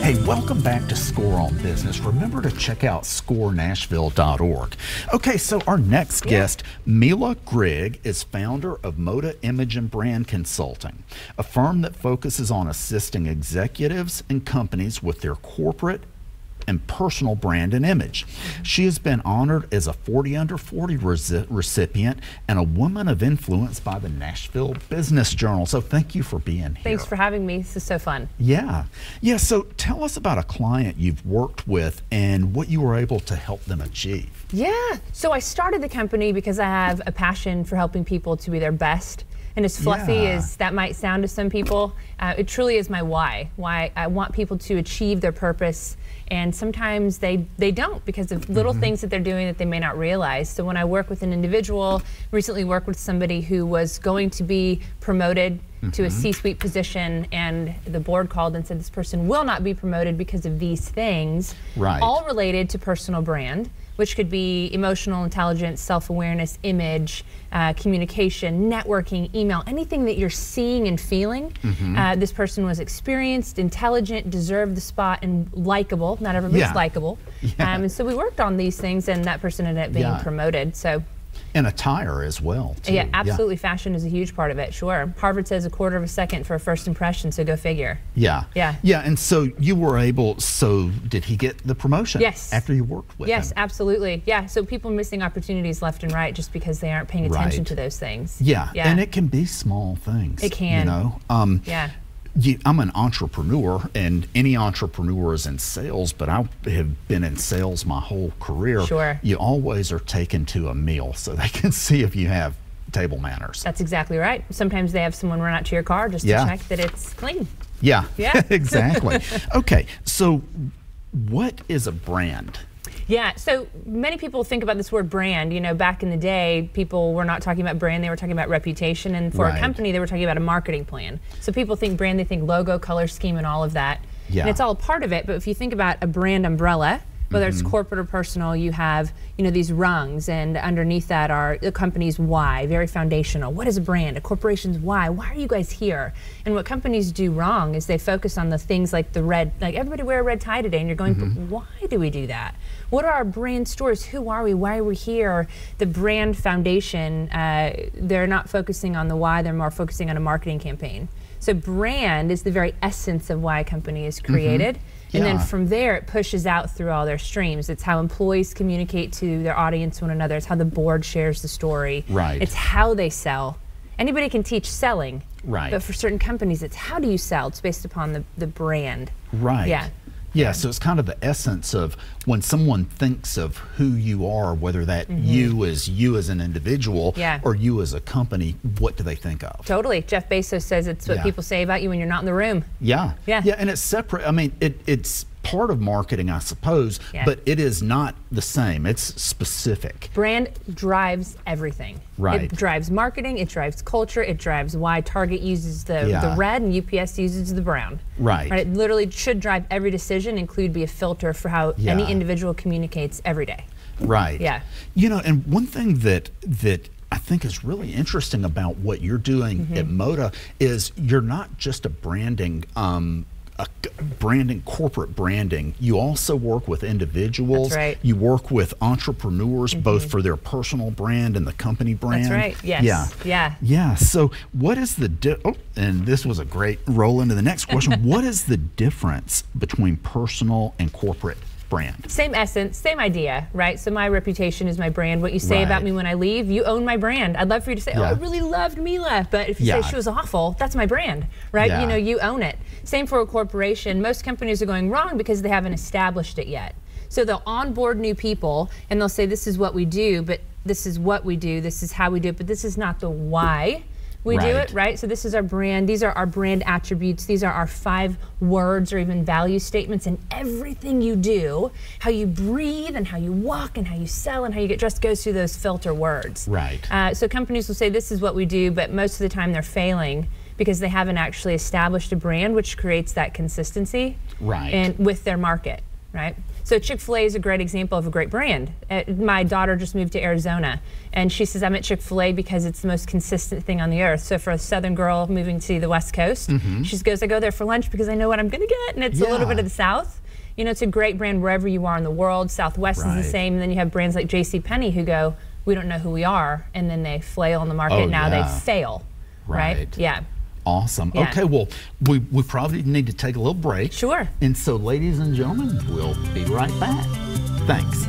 Hey, welcome back to Score on Business. Remember to check out scorenashville.org. Okay, so our next guest, Mila Grigg, is founder of Moda Image and Brand Consulting, a firm that focuses on assisting executives and companies with their corporate and personal brand and image. She has been honored as a 40 Under 40 recipient and a Woman of Influence by the Nashville Business Journal. So thank you for being here. Thanks for having me. This is so fun. Yeah. So tell us about a client you've worked with and what you were able to help them achieve. Yeah. So I started the company because I have a passion for helping people to be their best. And as fluffy as that might sound to some people, it truly is my why. Why I want people to achieve their purpose, and sometimes they don't because of little things that they're doing that they may not realize. So when I work with an individual, recently worked with somebody who was going to be promoted to a C-suite position, and the board called and said this person will not be promoted because of these things, all related to personal brand, which could be emotional intelligence, self-awareness, image, communication, networking, email, anything that you're seeing and feeling. This person was experienced, intelligent, deserved the spot, and likable. Not everybody's likable. And so we worked on these things, and that person ended up being promoted. So. And attire as well, too. Yeah, absolutely. Fashion is a huge part of it, sure. Harvard says 1/4 of a second for a first impression, so go figure. Yeah, and so you were able, so did he get the promotion? Yes. After you worked with him? Yes, absolutely. Yeah, so people are missing opportunities left and right just because they aren't paying attention to those things. Yeah, and it can be small things. It can. You know? I'm an entrepreneur, and any entrepreneur is in sales, but I have been in sales my whole career. Sure. You always are taken to a meal so they can see if you have table manners. That's exactly right. Sometimes they have someone run out to your car just to check that it's clean. Yeah. Exactly. Okay, so what is a brand? Yeah, so many people think about this word brand. You know, back in the day, people were not talking about brand, they were talking about reputation. And for a company, they were talking about a marketing plan. So people think brand, they think logo, color scheme, and all of that. And it's all a part of it. But if you think about a brand umbrella, whether it's corporate or personal, you have, you know, these rungs, and underneath that are the company's why, very foundational. What is a brand? A corporation's why? Why are you guys here? And what companies do wrong is they focus on the things like the red, like everybody wear a red tie today, and you're going, but why do we do that? What are our brand stories? Who are we? Why are we here? The brand foundation, they're not focusing on the why, they're more focusing on a marketing campaign. So brand is the very essence of why a company is created. And then from there, it pushes out through all their streams. It's how employees communicate to their audience, one another. It's how the board shares the story. It's how they sell. Anybody can teach selling, but for certain companies, it's how do you sell? It's based upon the brand. Yeah, so it's kind of the essence of when someone thinks of who you are, whether that you as an individual or you as a company, what do they think of? Totally. Jeff Bezos says it's what people say about you when you're not in the room. Yeah, and it's separate. I mean, it's part of marketing, I suppose, but it is not the same. It's specific. Brand drives everything. It drives marketing, it drives culture, it drives why Target uses the red and UPS uses the brown. It literally should drive every decision, include be a filter for how any individual communicates every day. You know, and one thing that I think is really interesting about what you're doing at Moda is you're not just a branding corporate branding. You also work with individuals. You work with entrepreneurs, both for their personal brand and the company brand. So what is the and this was a great roll into the next question. What is the difference between personal and corporate brand? Same essence, same idea, right? So my reputation is my brand. What you say about me when I leave, you own my brand. I'd love for you to say, oh, I really loved Mila, but if you say she was awful, that's my brand, right? You know, you own it. Same for a corporation. Most companies are going wrong because they haven't established it yet. So they'll onboard new people and they'll say, this is what we do, but this is what we do, this is how we do it, but this is not the why we do it, right? So this is our brand, these are our brand attributes, these are our 5 words or even value statements, and everything you do, how you breathe and how you walk and how you sell and how you get dressed goes through those filter words. So companies will say this is what we do, but most of the time they're failing because they haven't actually established a brand which creates that consistency and with their market. right? So Chick-fil-A is a great example of a great brand. My daughter just moved to Arizona, and she says, I'm at Chick-fil-A because it's the most consistent thing on the earth. So for a Southern girl moving to the West Coast, she goes, I go there for lunch because I know what I'm gonna get, and it's a little bit of the South. You know, it's a great brand wherever you are in the world. Southwest is the same, and then you have brands like JCPenney who go, we don't know who we are, and then they flail in the market. Now they fail, right? Yeah. Awesome. Yeah. Okay, well, we probably need to take a little break. Sure. And so, ladies and gentlemen, we'll be right back. Thanks.